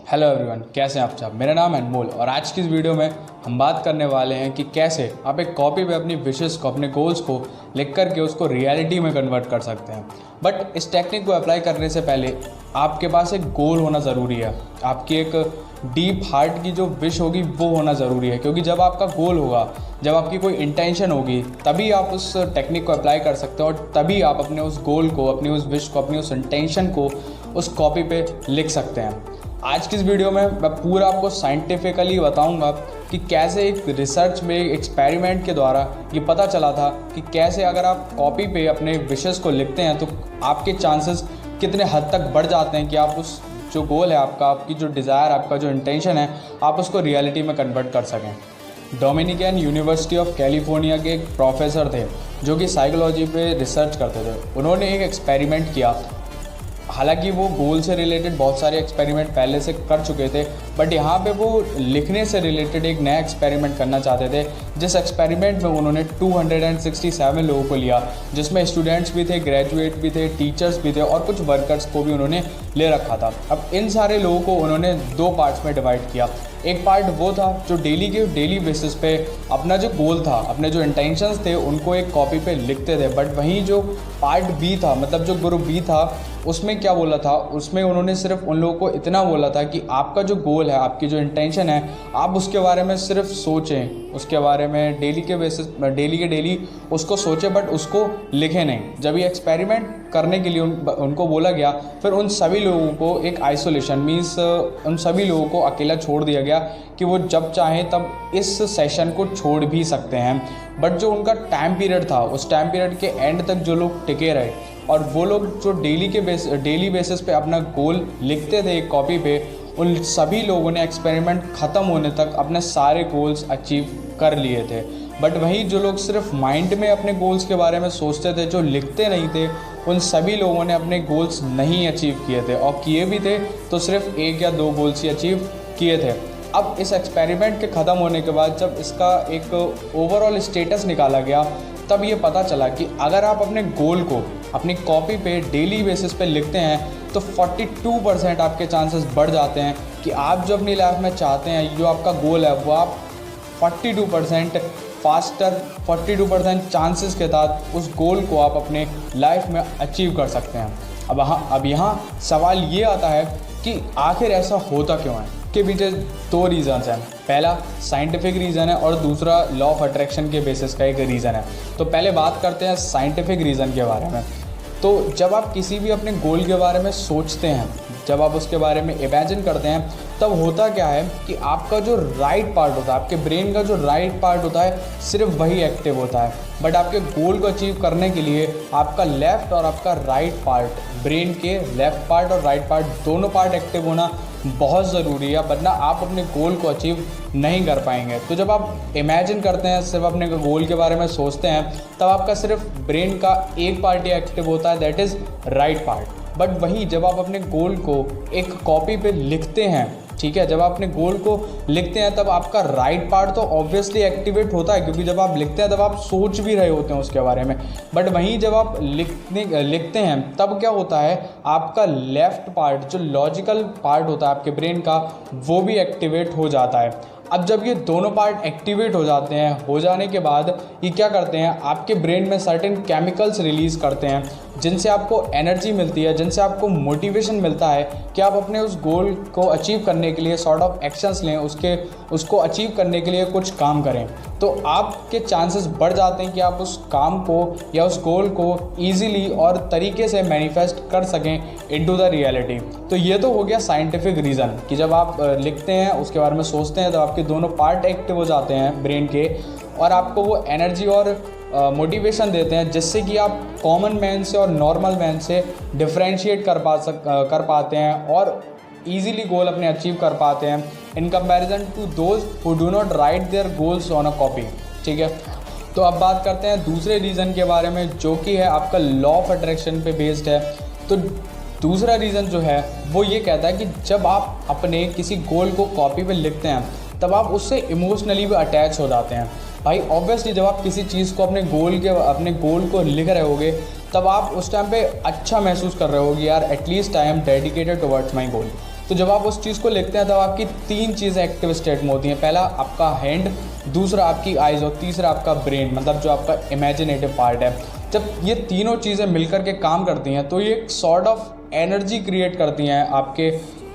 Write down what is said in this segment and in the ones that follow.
Hello everyone, कैसे हैं आप सब। मेरा नाम है अनमोल और आज की इस वीडियो में हम बात करने वाले हैं कि कैसे आप एक कॉपी पे अपनी विशेस को, अपने गोल्स को लिख करके उसको रियलिटी में कन्वर्ट कर सकते हैं। बट इस टेक्निक को अप्लाई करने से पहले आपके पास एक गोल होना ज़रूरी है। आपकी एक डीप हार्ट की जो विश होगी वो होना ज़रूरी है, क्योंकि जब आपका गोल होगा, जब आपकी कोई इंटेंशन होगी, तभी आप उस टेक्निक को अप्लाई कर सकते हैं और तभी आप अपने उस गोल को, अपनी उस विश को, अपनी उस इंटेंशन को उस कॉपी पे लिख सकते हैं। आज की इस वीडियो में मैं पूरा आपको साइंटिफिकली बताऊंगा कि कैसे एक रिसर्च में, एक एक्सपेरिमेंट के द्वारा ये पता चला था कि कैसे अगर आप कॉपी पे अपने विशेस को लिखते हैं तो आपके चांसेस कितने हद तक बढ़ जाते हैं कि आप उस जो गोल है आपका, आपकी जो डिज़ायर, आपका जो इंटेंशन है, आप उसको रियलिटी में कन्वर्ट कर सकें। डोमिनिकन यूनिवर्सिटी ऑफ कैलिफोर्निया के एक प्रोफेसर थे जो कि साइकोलॉजी पे रिसर्च करते थे। उन्होंने एक एक्सपेरिमेंट किया। हालांकि वो गोल से रिलेटेड बहुत सारे एक्सपेरिमेंट पहले से कर चुके थे, बट यहाँ पे वो लिखने से रिलेटेड एक नया एक्सपेरिमेंट करना चाहते थे। जिस एक्सपेरिमेंट में उन्होंने 267 लोगों को लिया, जिसमें स्टूडेंट्स भी थे, ग्रेजुएट भी थे, टीचर्स भी थे और कुछ वर्कर्स को भी उन्होंने ले रखा था। अब इन सारे लोगों को उन्होंने दो पार्ट्स में डिवाइड किया। एक पार्ट वो था जो डेली बेसिस पे अपना जो गोल था, अपने जो इंटेंशंस थे, उनको एक कॉपी पे लिखते थे। बट वहीं जो पार्ट बी था, मतलब जो ग्रुप बी था, उसमें क्या बोला था, उसमें उन्होंने सिर्फ उन लोगों को इतना बोला था कि आपका जो गोल है, आपकी जो इंटेंशन है, आप उसके बारे में सिर्फ सोचें, उसके बारे में डेली के डेली उसको सोचें, बट उसको लिखें नहीं। जब ये एक्सपेरिमेंट करने के लिए उनको बोला गया, फिर उन सभी लोगों को एक आइसोलेशन मीन्स उन सभी लोगों को अकेला छोड़ दिया गया कि वो जब चाहें तब इस सेशन को छोड़ भी सकते हैं। बट जो उनका टाइम पीरियड था, उस टाइम पीरियड के एंड तक जो लोग टिके रहे और वो लोग जो डेली बेसिस पे अपना गोल लिखते थे एक कॉपी पे, उन सभी लोगों ने एक्सपेरिमेंट ख़त्म होने तक अपने सारे गोल्स अचीव कर लिए थे। बट वहीं जो लोग सिर्फ माइंड में अपने गोल्स के बारे में सोचते थे, जो लिखते नहीं थे, उन सभी लोगों ने अपने गोल्स नहीं अचीव किए थे, और किए भी थे तो सिर्फ एक या दो गोल्स ही अचीव किए थे। अब इस एक्सपेरिमेंट के ख़त्म होने के बाद जब इसका एक ओवरऑल स्टेटस निकाला गया, तब ये पता चला कि अगर आप अपने गोल को अपनी कॉपी पे डेली बेसिस पे लिखते हैं तो 42% आपके चांसेस बढ़ जाते हैं कि आप जो अपनी लाइफ में चाहते हैं, जो आपका गोल है, वो आप 42% फास्टर, 42% चांसेस के साथ उस गोल को आप अपने लाइफ में अचीव कर सकते हैं। अब यहाँ सवाल ये आता है कि आखिर ऐसा होता क्यों है। के पीछे दो रीज़न्स हैं। पहला साइंटिफिक रीज़न है और दूसरा लॉ ऑफ अट्रैक्शन के बेसिस का एक रीज़न है। तो पहले बात करते हैं साइंटिफिक रीज़न के बारे में। तो जब आप किसी भी अपने गोल के बारे में सोचते हैं, जब आप उसके बारे में इमेजिन करते हैं, तब होता क्या है कि आपका जो राइट पार्ट होता है, आपके ब्रेन का जो राइट पार्ट होता है, सिर्फ वही एक्टिव होता है। बट आपके गोल को अचीव करने के लिए आपका लेफ़्ट और आपका राइट पार्ट, ब्रेन के लेफ़्ट पार्ट और राइट पार्ट, दोनों पार्ट एक्टिव होना बहुत ज़रूरी है, वरना आप अपने गोल को अचीव नहीं कर पाएंगे। तो जब आप इमेजिन करते हैं, सिर्फ अपने गोल के बारे में सोचते हैं, तब आपका सिर्फ ब्रेन का एक पार्ट ही एक्टिव होता है, that is right part. But वहीं जब आप अपने गोल को एक कॉपी पे लिखते हैं, ठीक है, जब आप अपने गोल को लिखते हैं, तब आपका राइट पार्ट तो ऑब्वियसली एक्टिवेट होता है, क्योंकि जब आप लिखते हैं तब आप सोच भी रहे होते हैं उसके बारे में। बट वहीं जब आप लिखते हैं, तब क्या होता है, आपका लेफ़्ट पार्ट, जो लॉजिकल पार्ट होता है आपके ब्रेन का, वो भी एक्टिवेट हो जाता है। अब जब ये दोनों पार्ट एक्टिवेट हो जाते हैं, हो जाने के बाद ये क्या करते हैं, आपके ब्रेन में सर्टेन केमिकल्स रिलीज़ करते हैं, जिनसे आपको एनर्जी मिलती है, जिनसे आपको मोटिवेशन मिलता है कि आप अपने उस गोल को अचीव करने के लिए सॉर्ट ऑफ एक्शंस लें, उसको अचीव करने के लिए कुछ काम करें। तो आपके चांसेस बढ़ जाते हैं कि आप उस काम को या उस गोल को ईजीली और तरीके से मैनिफेस्ट कर सकें इनटू द रियलिटी। तो ये तो हो गया साइंटिफिक रीज़न कि जब आप लिखते हैं, उसके बारे में सोचते हैं, तो आपके दोनों पार्ट एक्टिव हो जाते हैं ब्रेन के, और आपको वो एनर्जी और मोटिवेशन देते हैं, जिससे कि आप कॉमन मैन से और नॉर्मल मैन से डिफ्रेंशिएट कर पाते हैं और ईजीली गोल अपने अचीव कर पाते हैं in comparison to those who do not write their goals on a copy. ठीक है, तो अब बात करते हैं दूसरे रीज़न के बारे में, जो कि है आपका लॉ ऑफ अट्रैक्शन पे बेस्ड है। तो दूसरा रीज़न जो है वो ये कहता है कि जब आप अपने किसी गोल को कॉपी पे लिखते हैं, तब आप उससे इमोशनली भी अटैच हो जाते हैं। भाई ऑब्वियसली जब आप किसी चीज़ को अपने गोल को लिख रहे होगे, तब आप उस टाइम पे अच्छा महसूस कर रहे होगे, यार at least I am dedicated towards my goal. तो जब आप उस चीज़ को लिखते हैं तब आपकी 3 चीज़ें एक्टिव स्टेट में होती हैं। पहला आपका हैंड, दूसरा आपकी आइज़ और तीसरा आपका ब्रेन, मतलब जो आपका इमेजिनेटिव पार्ट है। जब ये तीनों चीज़ें मिलकर के काम करती हैं तो ये एक सॉर्ट ऑफ एनर्जी क्रिएट करती हैं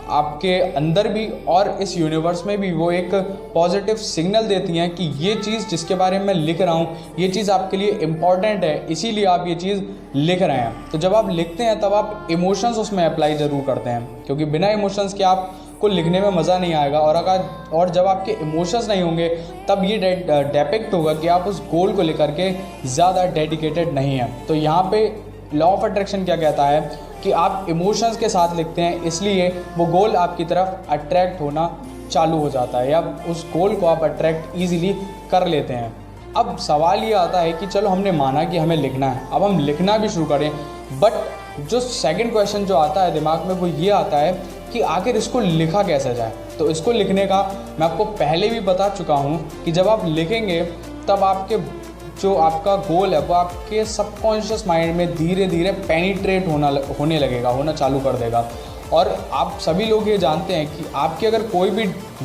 आपके अंदर भी, और इस यूनिवर्स में भी वो एक पॉजिटिव सिग्नल देती हैं कि ये चीज़ जिसके बारे में मैं लिख रहा हूँ ये चीज़ आपके लिए इम्पॉर्टेंट है, इसीलिए आप ये चीज़ लिख रहे हैं। तो जब आप लिखते हैं तब आप इमोशंस उसमें अप्लाई ज़रूर करते हैं, क्योंकि बिना इमोशंस के आपको लिखने में मज़ा नहीं आएगा। और जब आपके इमोशंस नहीं होंगे तब ये डिपिक्ट होगा कि आप उस गोल को लेकर के ज़्यादा डेडिकेटेड नहीं हैं। तो यहाँ पे लॉ ऑफ अट्रैक्शन क्या कहता है कि आप इमोशंस के साथ लिखते हैं, इसलिए वो गोल आपकी तरफ अट्रैक्ट होना चालू हो जाता है, या उस गोल को आप अट्रैक्ट ईजिली कर लेते हैं। अब सवाल ये आता है कि चलो हमने माना कि हमें लिखना है, अब हम लिखना भी शुरू करें, बट जो सेकंड क्वेश्चन जो आता है दिमाग में वो ये आता है कि आखिर इसको लिखा कैसे जाए। तो इसको लिखने का मैं आपको पहले भी बता चुका हूँ कि जब आप लिखेंगे तब आपके जो आपका गोल है वो आपके सबकॉन्शियस माइंड में धीरे धीरे पेनिट्रेट होना चालू कर देगा। और आप सभी लोग ये जानते हैं कि आपकी अगर कोई भी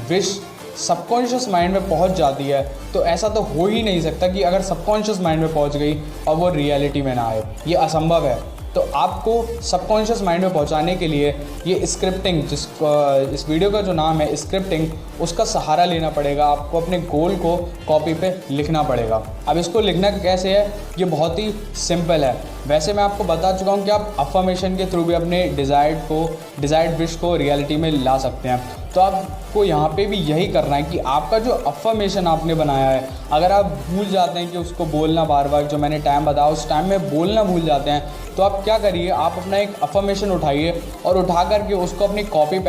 विश सबकॉन्शियस माइंड में पहुंच जाती है तो ऐसा तो हो ही नहीं सकता कि अगर सबकॉन्शियस माइंड में पहुंच गई और वो रियलिटी में ना आए, ये असंभव है। तो आपको सबकॉन्शियस माइंड में पहुंचाने के लिए ये स्क्रिप्टिंग, इस वीडियो का जो नाम है स्क्रिप्टिंग, उसका सहारा लेना पड़ेगा। आपको अपने गोल को कॉपी पे लिखना पड़ेगा। अब इसको लिखना कैसे है, ये बहुत ही सिंपल है। वैसे मैं आपको बता चुका हूँ कि आप अफर्मेशन के थ्रू भी अपने डिज़ायर्ड विश को रियलिटी में ला सकते हैं। तो आपको यहाँ पे भी यही करना है कि आपका जो अफर्मेशन आपने बनाया है, अगर आप भूल जाते हैं कि उसको बोलना बार बार, जो मैंने टाइम बताया उस टाइम में बोलना भूल जाते हैं, तो आप क्या करिए, आप अपना एक अफर्मेशन उठाइए और उठा करके उसको अपनी कॉपी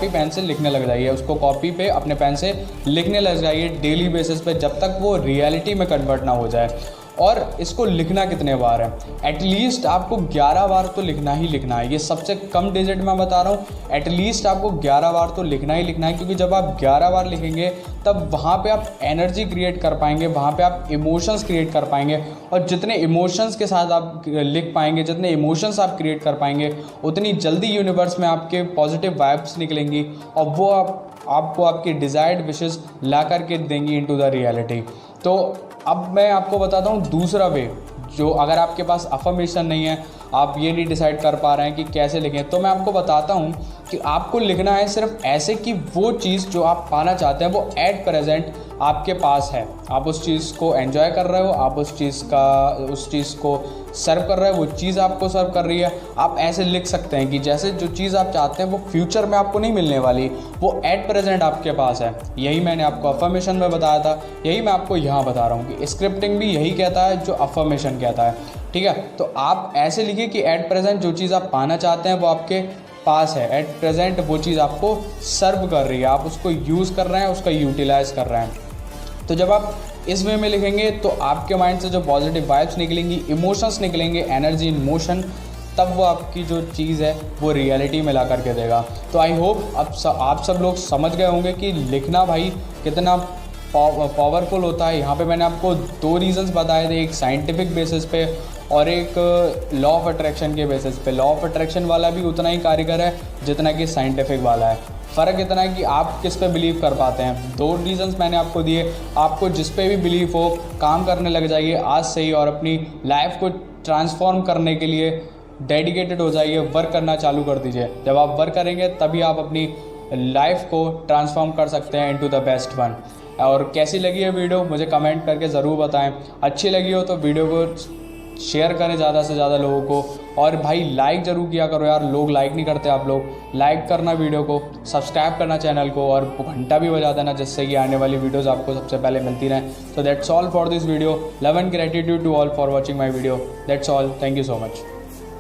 पेन से लिखने लग जाइए। उसको कॉपी पे अपने पेन से लिखने लग जाइए डेली बेसिस पे, जब तक वो रियलिटी में कन्वर्ट ना हो जाए। और इसको लिखना कितने बार है, एटलीस्ट आपको 11 बार तो लिखना ही लिखना है। ये सबसे कम डिजिट मैं बता रहा हूँ, एटलीस्ट आपको 11 बार तो लिखना ही लिखना है, क्योंकि जब आप 11 बार लिखेंगे तब वहाँ पे आप एनर्जी क्रिएट कर पाएंगे, वहाँ पे आप इमोशंस क्रिएट कर पाएंगे। और जितने इमोशंस के साथ आप लिख पाएंगे, जितने इमोशंस आप क्रिएट कर पाएंगे, उतनी जल्दी यूनिवर्स में आपके पॉजिटिव वाइब्स निकलेंगी और वो आपको आपकी डिज़ायर्ड विशेस ला करके देंगी इनटू द रियलिटी। तो अब मैं आपको बताता हूँ दूसरा वे, जो अगर आपके पास अफर्मेशन नहीं है, आप ये नहीं डिसाइड कर पा रहे हैं कि कैसे लिखें, तो मैं आपको बताता हूँ कि आपको लिखना है सिर्फ ऐसे कि वो चीज़ जो आप पाना चाहते हैं वो एट प्रेजेंट आपके पास है। आप उस चीज़ को एंजॉय कर रहे हो, आप उस चीज़ को सर्व कर रहे हो, वो चीज़ आपको सर्व कर रही है। आप ऐसे लिख सकते हैं कि जैसे जो चीज़ आप चाहते हैं वो फ्यूचर में आपको नहीं मिलने वाली, वो एट प्रेजेंट आपके पास है। यही मैंने आपको अफर्मेशन में बताया था, यही मैं आपको यहाँ बता रहा हूँ कि स्क्रिप्टिंग भी यही कहता है जो अफर्मेशन कहता है। ठीक है, तो आप ऐसे लिखिए कि एट प्रेजेंट जो चीज़ आप पाना चाहते हैं वो आपके पास है, एट प्रेजेंट वो चीज़ आपको सर्व कर रही है, आप उसको यूज़ कर रहे हैं, उसका यूटिलाइज कर रहे हैं। तो जब आप इस वे में लिखेंगे तो आपके माइंड से जो पॉजिटिव वाइब्स निकलेंगी, इमोशंस निकलेंगे, एनर्जी इन मोशन, तब वो आपकी जो चीज़ है वो रियलिटी में ला करके देगा। तो आई होप अब आप सब लोग समझ गए होंगे कि लिखना भाई कितना पावरफुल होता है। यहाँ पे मैंने आपको 2 रीज़न्स बताए थे, एक साइंटिफिक बेसिस पे और एक लॉ ऑफ अट्रैक्शन के बेसिस पे। लॉ ऑफ अट्रैक्शन वाला भी उतना ही कारीगर है जितना कि साइंटिफिक वाला है। फ़र्क इतना है कि आप किस पे बिलीव कर पाते हैं। 2 रीज़न्स मैंने आपको दिए, आपको जिस पे भी बिलीव हो काम करने लग जाइए आज से ही, और अपनी लाइफ को ट्रांसफॉर्म करने के लिए डेडिकेटेड हो जाइए, वर्क करना चालू कर दीजिए। जब आप वर्क करेंगे तभी आप अपनी लाइफ को ट्रांसफॉर्म कर सकते हैं इनटू द बेस्ट वन। और कैसी लगी है वीडियो मुझे कमेंट करके ज़रूर बताएं। अच्छी लगी हो तो वीडियो को शेयर करें ज़्यादा से ज़्यादा लोगों को, और भाई लाइक ज़रूर किया करो यार, लोग लाइक नहीं करते। आप लोग लाइक करना वीडियो को, सब्सक्राइब करना चैनल को, और घंटा भी बजा देना जिससे कि आने वाली वीडियोज़ आपको सबसे पहले मिलती रहें। So that's all for this video. Love and gratitude to all for watching my video. That's all. Thank you so much.